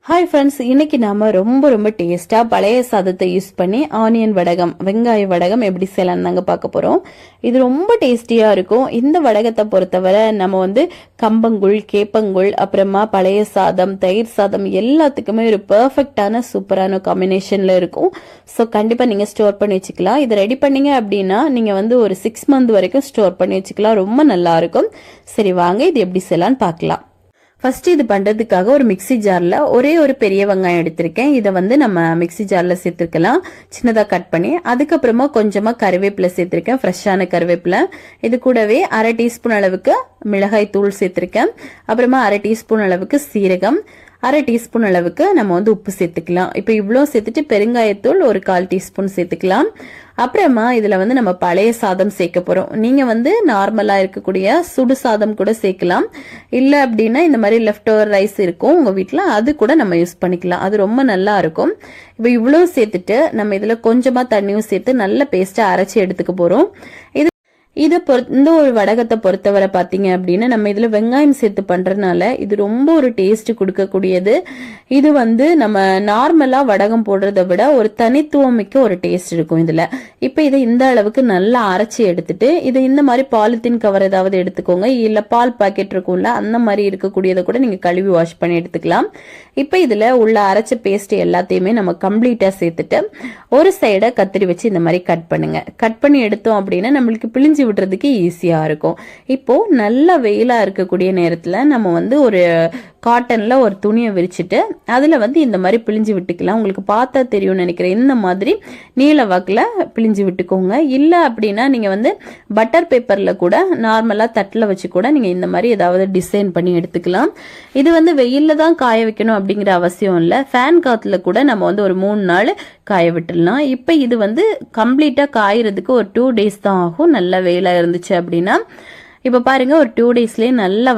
Hi friends, இன்னைக்கு நாம ரொம்ப டேஸ்டா பழைய சாதத்தை யூஸ் பண்ணி ஆனியன் வடகம், வெங்காய வடகம் எப்படி செய்யலாம் தாங்க பார்க்க போறோம். இது ரொம்ப டேஸ்டியா இருக்கும். இந்த வடகத்தை பொறுத்தவரை நம்ம கம்பங்கூழ், கேப்பங்கூழ், அப்புறமா பழைய சாதம், தயிர் சாதம் எல்லாத்துக்குமே ஒரு பெர்ஃபெக்டான சூப்பரான காம்பினேஷன்ல இருக்கும். ஸோ கண்டிப்பா நீங்க ஸ்டோர் பண்ணி வச்சுக்கலாம். இது ரெடி பண்ணீங்க அப்படின்னா நீங்க ஒரு 6 மந்த் வரைக்கும் ஸ்டோர் பண்ணி வச்சுக்கலாம். ரொம்ப நல்லா இருக்கும். சரி வாங்க இது எப்படி செய்யலாம்னு பார்க்கலாம். ஃபர்ஸ்ட் இது பண்றதுக்காக ஒரு மிக்சி ஜார்ல ஒரே ஒரு பெரிய வெங்காயம் எடுத்திருக்கேன். இதை நம்ம மிக்சி ஜார்ல சேர்த்துக்கலாம், சின்னதா கட் பண்ணி. அதுக்கப்புறமா கொஞ்சமா கருவேப்பிலை சேர்த்திருக்கேன், ஃப்ரெஷ்ஷான கருவேப்பிலை. இது கூடவே 1/2 டீஸ்பூன் அளவுக்கு மிளகாய் தூள் சேர்த்திருக்கேன். அப்புறமா 1/2 டீஸ்பூன் அளவுக்கு சீரகம், 1/2 டீஸ்பூன் அளவுக்கு நம்ம உப்பு சேர்த்துக்கலாம். இப்போ இவ்வளோ சேர்த்துட்டு பெருங்காயத்தூள் ஒரு 1/4 டீஸ்பூன் சேர்த்துக்கலாம். அப்புறமா இதுல நம்ம பழைய சாதம் சேர்க்க போறோம். நீங்க நார்மலா இருக்கக்கூடிய சுடு சாதம் கூட சேர்க்கலாம். இல்ல அப்படின்னா இந்த மாதிரி லெஃப்ட் ஓவர் ரைஸ் இருக்கும் உங்க வீட்டுல, அது கூட நம்ம யூஸ் பண்ணிக்கலாம். அது ரொம்ப நல்லா இருக்கும். இப்போ இவ்வளோ சேர்த்துட்டு நம்ம இதுல கொஞ்சமா தண்ணியும் சேர்த்து நல்ல பேஸ்டா அரைச்சி எடுத்துக்க போறோம். இந்த ஒரு வடகத்தை பொறுத்தவரை பாத்தீங்க அப்படின்னா நம்ம இதுல வெங்காயம் சேர்த்து பண்றதுனால இது ரொம்ப ஒரு டேஸ்ட் கொடுக்கக்கூடியது. இது நம்ம நார்மலா வடகம் போடுறதை விட ஒரு தனித்துவம் மிக்க ஒரு டேஸ்ட் இருக்கும் இதுல. இப்ப இதை இந்த அளவுக்கு நல்லா அரைச்சி எடுத்துட்டு இதை இந்த மாதிரி பாலித்தீன் கவர் ஏதாவது எடுத்துக்கோங்க. இல்ல பால் பாக்கெட் இருக்கும்ல, அந்த மாதிரி இருக்கக்கூடியதை கூட நீங்க கழுவி வாஷ் பண்ணி எடுத்துக்கலாம். இப்ப இதுல உள்ள அரைச்ச பேஸ்ட் எல்லாத்தையுமே நம்ம கம்ப்ளீட்டா சேர்த்துட்டு ஒரு சைடை கத்திரி வச்சு இந்த மாதிரி கட் பண்ணுங்க. கட் பண்ணி எடுத்தோம் அப்படின்னா நம்மளுக்கு பிழிஞ்சு விடுறதுக்கு ஈஸியா இருக்கும். இப்போ நல்ல வெயிலா இருக்கக்கூடிய நேரத்துல நம்ம ஒரு காட்டன்ல ஒரு துணியை விரிச்சிட்டு அதுல இந்த மாதிரி பிழிஞ்சு விட்டுக்கலாம். உங்களுக்கு பார்த்தா தெரியும் நினைக்கிறேன். இந்த மாதிரி நீல வாக்குல பிழிஞ்சு விட்டுக்கோங்க. இல்ல அப்படின்னா நீங்க பட்டர் பேப்பர்ல கூட நார்மலா தட்டுல வச்சு கூட நீங்க இந்த மாதிரி ஏதாவது டிசைன் பண்ணி எடுத்துக்கலாம். இது வெயில்ல தான் காய வைக்கணும் அப்படிங்கிற அவசியம் இல்ல. ஃபேன் காத்துல கூட நம்ம ஒரு 3 நாள் காய விட்டுடலாம். இப்ப இது கம்ப்ளீட்டா காயறதுக்கு ஒரு 2 டேஸ் தான் ஆகும், நல்ல வெயிலா இருந்துச்சு அப்படின்னா. இப்ப பாருங்க, ஒரு 2 டேஸ்லயே நல்லா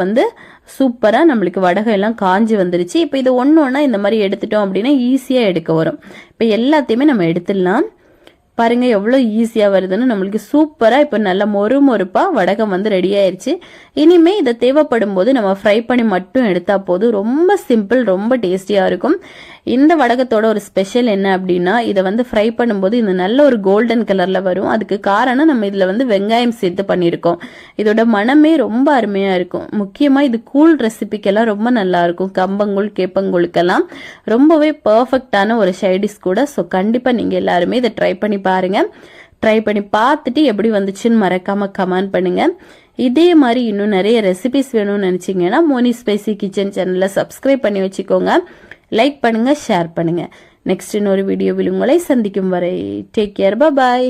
சூப்பரா நம்மளுக்கு வடகம் எல்லாம் காஞ்சி வந்துருச்சு. இப்ப இது ஒன்னொன்னா இந்த மாதிரி எடுத்துட்டோம் அப்படின்னா ஈஸியா எடுக்க வரும். இப்ப எல்லாத்தையுமே நம்ம எடுத்துடலாம். பாருங்க எவ்வளவு ஈஸியா வருதுன்னு. நம்மளுக்கு சூப்பரா இப்ப நல்ல மொறுமொறுப்பா வடகம் ரெடி ஆயிருச்சு. இனிமே இதை தேவைப்படும் போது நம்ம ஃப்ரை பண்ணி மட்டும் எடுத்தா போதும். ரொம்ப சிம்பிள், ரொம்ப டேஸ்டியா இருக்கும். இந்த வடகத்தோட ஒரு ஸ்பெஷல் என்ன அப்படின்னா இதை ஃப்ரை பண்ணும்போது இந்த நல்ல ஒரு கோல்டன் கலர்ல வரும். அதுக்கு காரணம் நம்ம இதுல வெங்காயம் சேர்த்து பண்ணிருக்கோம். இதோட மனமே ரொம்ப அருமையா இருக்கும். முக்கியமா இது கூல் ரெசிபிக்கெல்லாம் ரொம்ப நல்லா இருக்கும். கம்பங்கூழ், கேப்பங்கூழுக்கெல்லாம் ரொம்பவே பெர்ஃபெக்டான ஒரு சைடிஷ் கூட. ஸோ கண்டிப்பா நீங்க எல்லாருமே இதை ட்ரை பண்ணி பாருங்க. ட்ரை பண்ணி பார்த்துட்டு எப்படி வந்துச்சுன்னு மறக்காம கமெண்ட் பண்ணுங்க. இதே மாதிரி இன்னும் நிறைய ரெசிபிஸ் வேணும்னு நினைச்சீங்கன்னா மோனி ஸ்பைசி கிச்சன் சேனலை சப்ஸ்கிரைப் பண்ணி வச்சுக்கோங்க. லைக் பண்ணுங்க, ஷேர் பண்ணுங்க. நெக்ஸ்ட் இன்னொரு வீடியோவில் உங்களை சந்திக்கும் வரை டேக் கேர், பாய்.